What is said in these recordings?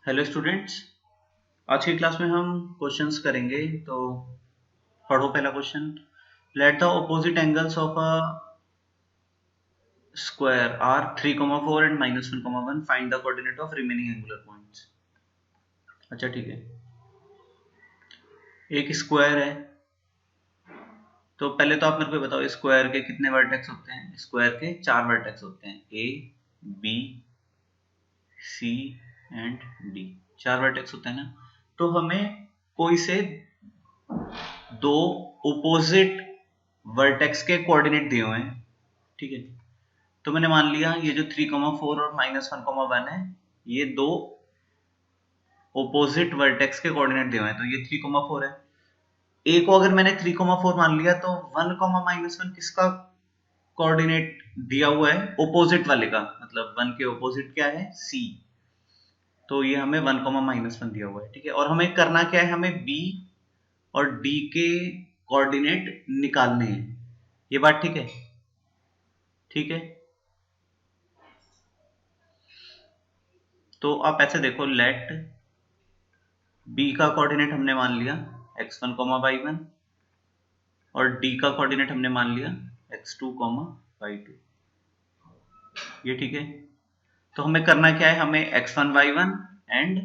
Hello students, आज की class में हम क्वेश्चंस करेंगे। तो पढ़ो पहला question. Let the opposite angles of a square are 3,4 and -1,1 find the coordinate of remaining angular points. अच्छा ठीक है, एक स्क्वायर है। तो पहले तो आप मेरे को बताओ, स्क्वायर के कितने वर्टेक्स होते हैं? स्क्वायर के 4 वर्टेक्स होते हैं, A, B, C and D. 4 vertex होते हैं ना। तो हमें कोई से दो ओपोजिट वर्टेक्स के कोऑर्डिनेट दिए हुए हैं, ठीक है। तो मैंने मान लिया ये जो 3,4 और -1,1 है, ये दो ओपोजिट वर्टेक्स के कोऑर्डिनेट दिए हुए हैं। तो ये 3,4 है। ए को अगर मैंने 3,4 मान लिया तो 1, -1 किसका कोऑर्डिनेट दिया हुआ है? ओपोजिट वाले का। मतलब 1 के ओपोजिट क्या है? सी। तो ये हमें 1, -1 दिया हुआ है, ठीक है। और हमें करना क्या है? हमें बी और डी के कोऑर्डिनेट निकालने हैं। ये बात ठीक है? ठीक है। तो आप ऐसे देखो, लेट बी का कोऑर्डिनेट हमने मान लिया x1, y1 और डी का कोऑर्डिनेट हमने मान लिया x2, y2। ये ठीक है। तो हमें करना क्या है? हमें x1, y1 and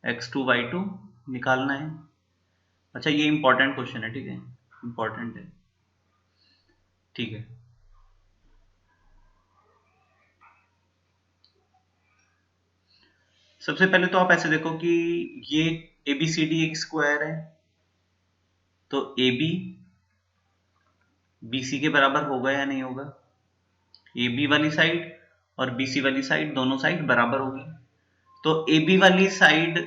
x2, y2 निकालना है। अच्छा, ये इंपॉर्टेंट क्वेश्चन है, ठीक है, इंपॉर्टेंट है, ठीक है। सबसे पहले तो आप ऐसे देखो कि ये ABCD एक स्क्वायर है। तो AB BC के बराबर होगा या नहीं होगा? AB वाली साइड और BC वाली साइड, दोनों साइड बराबर होगी। तो AB वाली side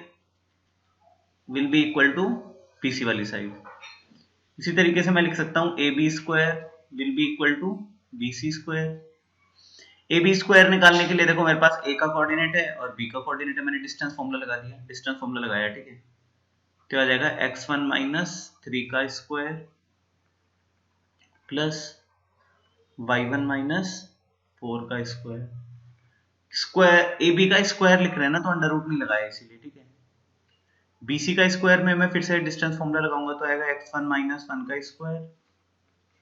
will be equal to BC वाली साइड। इसी तरीके से मैं लिख सकता हूं AB square will be equal to BC square. AB square निकालने के लिए देखो, मेरे पास A का कोऑर्डिनेट है और B का कोऑर्डिनेट है। मैंने डिस्टेंस फॉर्मूला लगा दिया, डिस्टेंस फॉर्मूला लगाया, ठीक है। तो आ जाएगा x1 - 3 का स्क्वायर प्लस y1 - 4 का स्क्वायर। स्क्वायर AB का स्क्वायर लिख रहे हैं ना, तो अंडर रूट नहीं लगाया इसीलिए, ठीक है। BC का स्क्वायर में मैं फिर से डिस्टेंस फॉर्मूला लगाऊंगा, तो आएगा x1 - 1 का स्क्वायर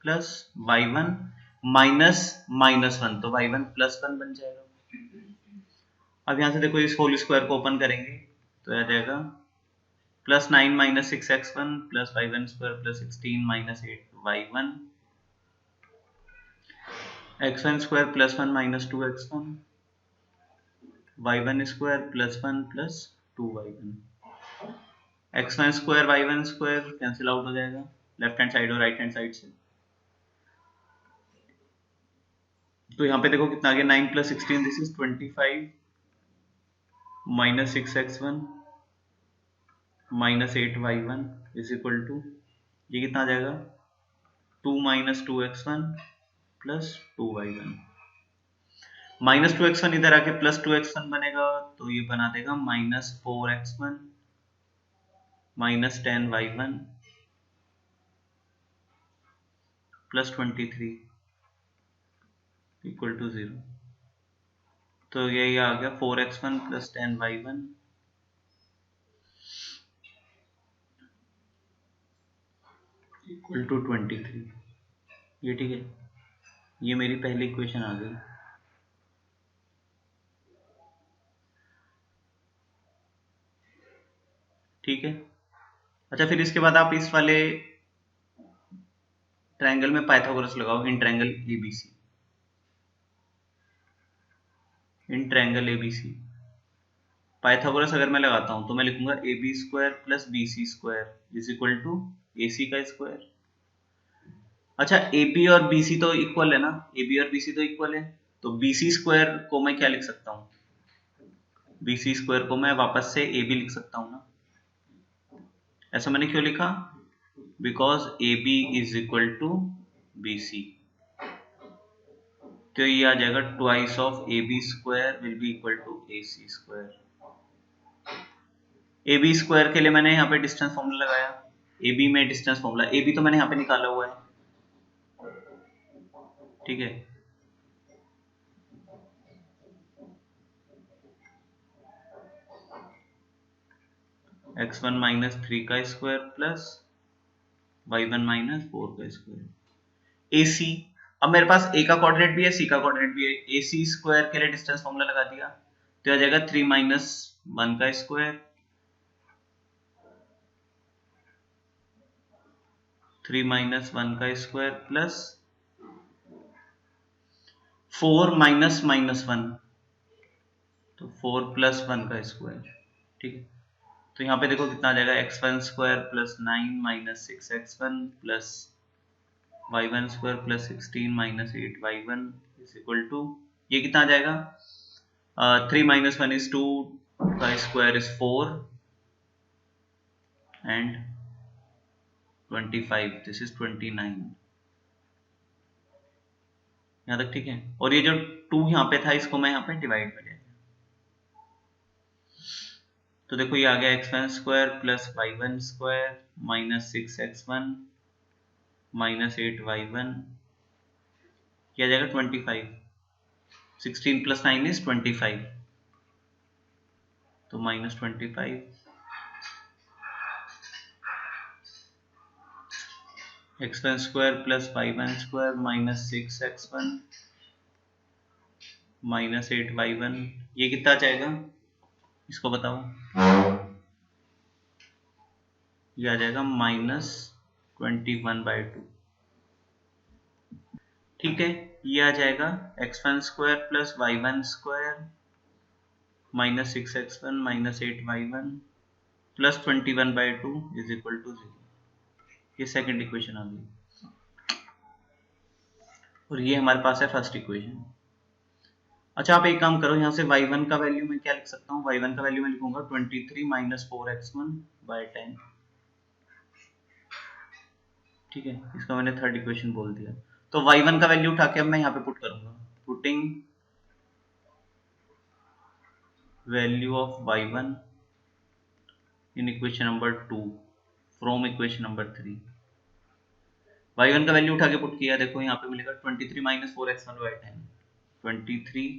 प्लस y1 -1, तो y1 +1 बन जाएगा। अब यहां से देखो, इस होल स्क्वायर को ओपन करेंगे तो आ जाएगा +9 - 6x1 plus y1 square plus 16 - 8y1 x1 square +1 - 2x1 y1 square +1 plus 2y1 x1 square y1 square cancel out हो जाएगा लेफ्ट हैंड साइड और राइट हैंड साइड से। तो यहाँ पे देखो कितना आ गया, 9 + 16 this is 25 -6x1 -8y1 is equal to, ये कितना आ जाएगा? 2 - 2x1 प्लस 2y1। -2x1 इधर आके +2x1 बनेगा, तो ये बना देगा -4x1 -10y1 plus 23 equal to 0। तो ये आ गया 4x1 plus 10y1 equal to 23। ये ठीक है, ये मेरी पहली इक्वेशन आ गई, ठीक है। अच्छा, फिर इसके बाद आप इस वाले ट्रायंगल में पाइथागोरस लगाओ, in triangle ABC, in triangle ABC Pythagoras अगर मैं लगाता हूं तो मैं लिखूंगा AB square plus BC square is equal to AC का स्क्वायर। अच्छा, AB और BC तो इक्वल है ना, AB और BC तो इक्वल है, तो BC स्क्वायर को मैं क्या लिख सकता हूँ? BC स्क्वायर को मैं वापस से AB लिख सकता हूँ ना। ऐसा मैंने क्यों लिखा? Because AB is equal to BC। तो ये आ जाएगा twice of AB square will be equal to AC square. AB square के लिए मैंने यहाँ पे डिस्टेंस फॉर्मूला लगाया, AB में डिस्टेंस फॉर्मूला, AB तो मैंने यहाँ पे निकाला हुआ है, ठीक है। x1 माइनस 3 का स्क्वायर प्लस y1 माइनस 4 का स्क्वायर। AC, अब मेरे पास a का कोऑर्डिनेट भी है, c का कोऑर्डिनेट भी है। AC स्क्वायर के लिए डिस्टेंस फॉर्मूला लगा दिया तो आ जाएगा 3 माइनस 1 का स्क्वायर, 3 माइनस 1 का स्क्वायर प्लस 4 माइनस माइनस 1, तो 4 प्लस 1 का स्क्वायर। ठीक है, तो यहाँ पे देखो कितना आ जाएगा, x1 square plus 9 minus 6x1 plus y1 square plus 16 minus 8y1 is equal to, ये कितना आ जाएगा, 3 माइनस 1 इज 2 का square is 4 and 25, this is 29। यहाँ तक ठीक है, और ये जो 2 यहाँ पे था इसको मैं यहाँ पे डिवाइड में ले, तो देखो ये आ गया x1 square plus y1 square minus 6x1 minus 8y1, क्या जाएगा 25, 16 प्लस 9 इज 25, तो minus 25, x1 square plus y1 square minus 6x1 minus 8y1, ये कितना जाएगा, इसको बताओ, ये आ जाएगा माइनस 21/2। ठीक है, ये आ जाएगा x1 square plus y1 square minus 6x1 minus 8y1 plus 21/2 is equal to 0। ये सेकंड इक्वेशन आ गई, और ये हमारे पास है फर्स्ट इक्वेशन। अच्छा, आप एक काम करो, यहाँ से y1 का वैल्यू मैं क्या लिख सकता हूँ, y1 का वैल्यू मैं लिखूंगा 23 माइनस 4x1/10। ठीक है, इसका मैंने थर्ड इक्वेशन बोल दिया। तो y1 का वैल्यू उठा के अब मैं यहाँ पे पुट करूंगा, putting value of y1 in equation number 2 from equation number 3। y1 का वैल्यू उठा के पुट किया, देखो यहाँ पे मिलेगा 23 माइनस 4x1/10, 23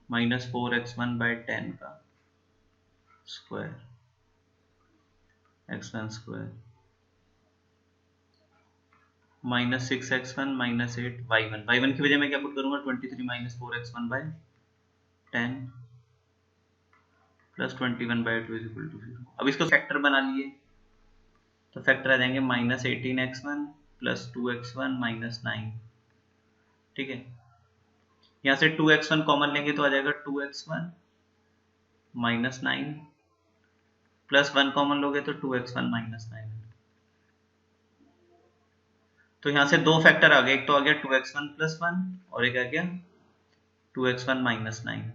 माइनस 4x1/10 का square, x1 square minus 6x1 minus 8y1, y1 की वजह मैं क्या पुट करूंगा, 23 minus 4x1/10 plus 21/2 is equal to 0। अब इसको फैक्टर बना लिए तो फैक्टर आ जाएंगे minus 18x1 plus 2x1 minus 9। ठीक है, यहाँ से 2x1 कॉमन लेंगे तो आ जाएगा 2x1 माइनस 9 प्लस 1 कॉमन लोगे तो 2x1 माइनस 9। तो यहाँ से दो फैक्टर आ गए, एक तो आ गया 2x1 प्लस 1 और एक आ गया 2x1 माइनस 9।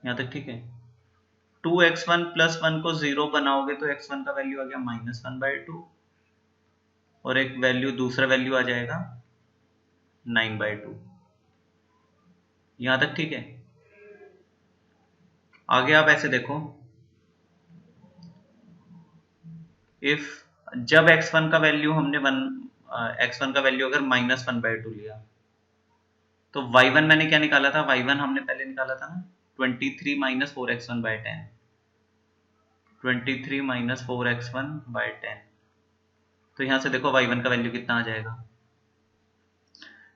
यहाँ तक ठीक है, 2x1 प्लस 1 को 0 बनाओगे तो x1 का वैल्यू आ गया माइनस 1/2 और एक वैल्यू दूसरा वैल्यू आ जाएगा 9/2। यहाँ तक ठीक है। आगे आप ऐसे देखो, इफ जब x1 का वैल्यू हमने x1 का वैल्यू अगर माइनस 1/2 लिया तो y1 मैंने क्या निकाला था, y1 हमने पहले निकाला था ना 23 माइनस 4x1/10, 23 माइनस 4x1/10। तो यहां से देखो y1 का वैल्यू कितना आ जाएगा,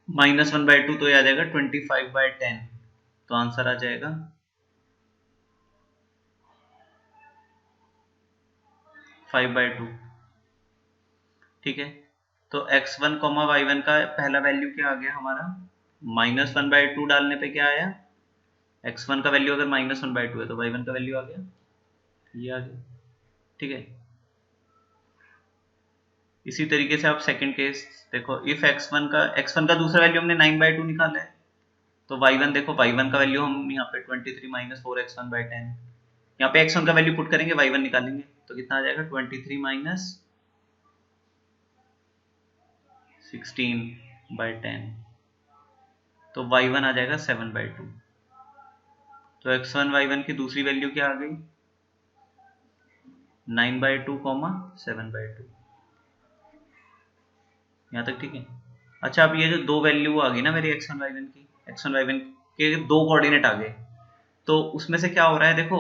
माइनस 1/2 तो ये आ जाएगा 25/10, तो आंसर आ जाएगा 5/2। ठीक है, तो x1 कॉमा y1 का पहला वैल्यू क्या आ गया हमारा, माइनस 1/2 डालने पे क्या आया, x1 का वैल्यू अगर माइनस 1/2 है तो y1 का वैल्यू आ गया, ये आ गया। ठीक है, इसी तरीके से आप सेकंड केस देखो, इफ x1 का दूसरा वैल्यू हमने 9/2 निकाला है तो y1 देखो, y1 का वैल्यू हम यहाँ पे 23 माइनस 4x1/10, यहाँ पे x1 का वैल्यू पुट करेंगे, y1 निकालेंगे तो कितना आ जाएगा 23 माइनस 16/10, तो y1 आ जाएगा 7/2। तो x1 y1 की दूसरी वैल्यू क्या आ गई, 9/2 7/2। यहाँ तक ठीक है। अच्छा, अब ये जो दो वैल्यू आ गई ना मेरी x1 y1 की, x1 y1 के दो कोऑर्डिनेट आ गए, तो उसमें से क्या हो रहा है देखो,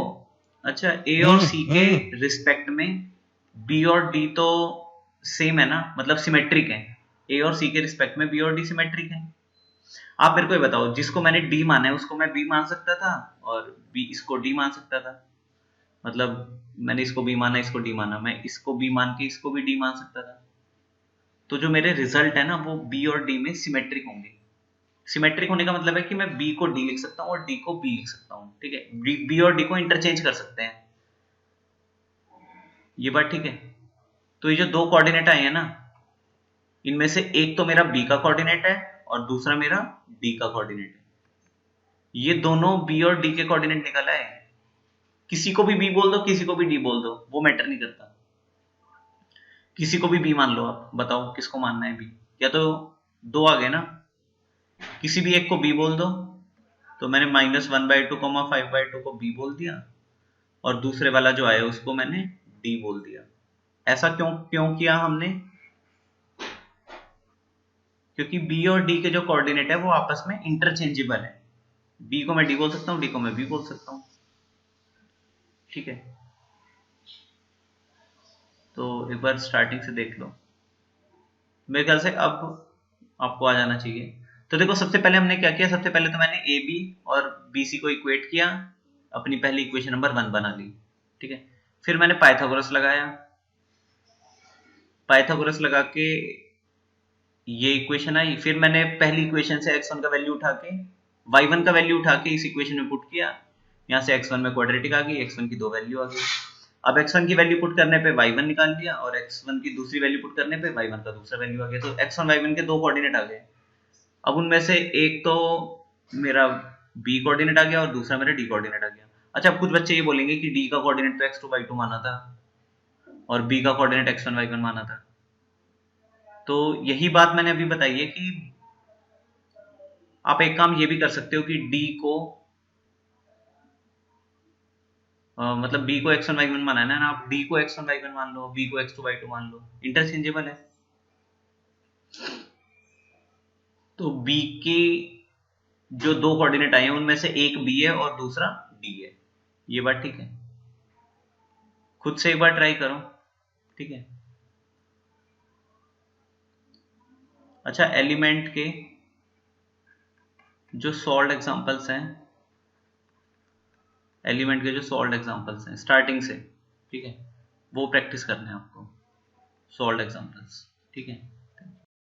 अच्छा ए और सी के रिस्पेक्ट में बी और डी तो सेम है ना, मतलब सिमेट्रिक है। ए और सी के रिस्पेक्ट में बी और डी सिमेट्रिक है। आप मेरे को ये बताओ, जिसको मैंने डी माना है उसको मैं बी मान सकता था और बी इसको डी मान सकता था। मतलब मैंने इसको बी माना, इसको डी माना, मैं इसको बी मान के इसको भी डी मान सकता था। तो जो मेरे रिजल्ट है ना वो बी और डी में सिमेट्रिक होंगे। सिमेट्रिक होने का मतलब है कि मैं बी को डी लिख सकता हूँ और डी को बी लिख सकता हूँ, ठीक है। बी और डी को इंटरचेंज कर सकते हैं, ये बात ठीक है। तो ये जो दो कोऑर्डिनेट आए हैं ना, इनमें से एक तो मेरा बी का कोऑर्डिनेट है और दूसरा मेरा डी का कोऑर्डिनेट है। ये दोनों बी और डी के कोऑर्डिनेट निकल आए। किसी को भी बी बोल दो, किसी को भी डी बोल दो, वो मैटर नहीं करता। किसी को भी बी मान लो, आप बताओ किसको मानना है बी। या तो दो आ गए ना, किसी भी एक को बी बोल दो, तो मैंने -1/2, 5/2 को बी बोल दिया और दूसरे वाला जो आया उसको मैंने डी बोल दिया। ऐसा क्यों क्यों किया हमने? क्योंकि बी और डी के जो कोऑर्डिनेट है वो आपस में इंटरचेंजेबल है। बी को मैं डी बोल सकता हूँ, डी को मैं बी बोल सकता हूँ, ठीक है। तो एक बार स्टार्टिंग से देख लो, मेरे ख्याल से अब आपको आ जाना चाहिए। तो देखो, सबसे पहले हमने क्या किया, सबसे पहले तो मैंने ए बी और बी सी को इक्वेट किया, अपनी पहली इक्वेशन नंबर 1 बना ली, ठीक है। फिर मैंने पाइथागोरस लगाया, पाइथागोरस लगा के ये इक्वेशन आई। फिर मैंने पहली इक्वेशन से x1 का वैल्यू उठा के y1 का वैल्यू उठा के इस इक्वेशन में पुट किया। यहाँ से x1 में क्वाड्रेटिक आ गई, x1 की दो वैल्यू आ गई। अब x1 की वैल्यू पुट करने पे y1 निकाल लिया और x1 की दूसरी वैल्यू पुट करने पे y1 का दूसरा वैल्यू आ गया। तो x1 y1 के दो कोऑर्डिनेट आ गए। अब उनमें से एक तो मेरा b कोऑर्डिनेट आ गया और दूसरा मेरा d कोऑर्डिनेट आ गया। अच्छा, अब कुछ बच्चे ये बोलेंगे कि d का कोऑर्डिनेट तो x2 y2 माना था और b का कोऑर्डिनेट x1 y1 माना था। तो यही बात मैंने अभी बताई है कि आप एक काम ये भी कर सकते हो कि d को मतलब b को x1 y1 माना है ना, आप d को x1 y1 मान लो, b को x2 y2 मान लो, इंटरचेंजेबल है। तो b के जो दो कोऑर्डिनेट आए हैं उनमें से एक b है और दूसरा d है, ये बात ठीक है। खुद से एक बार ट्राई करो, ठीक है। अच्छा, एलिमेंट के जो सॉल्व्ड एग्जांपल्स हैं, एलिमेंट के जो सॉल्व्ड एग्जांपल्स हैं स्टार्टिंग से, ठीक है, वो प्रैक्टिस करने हैं आपको, सॉल्व्ड एग्जांपल्स, ठीक है।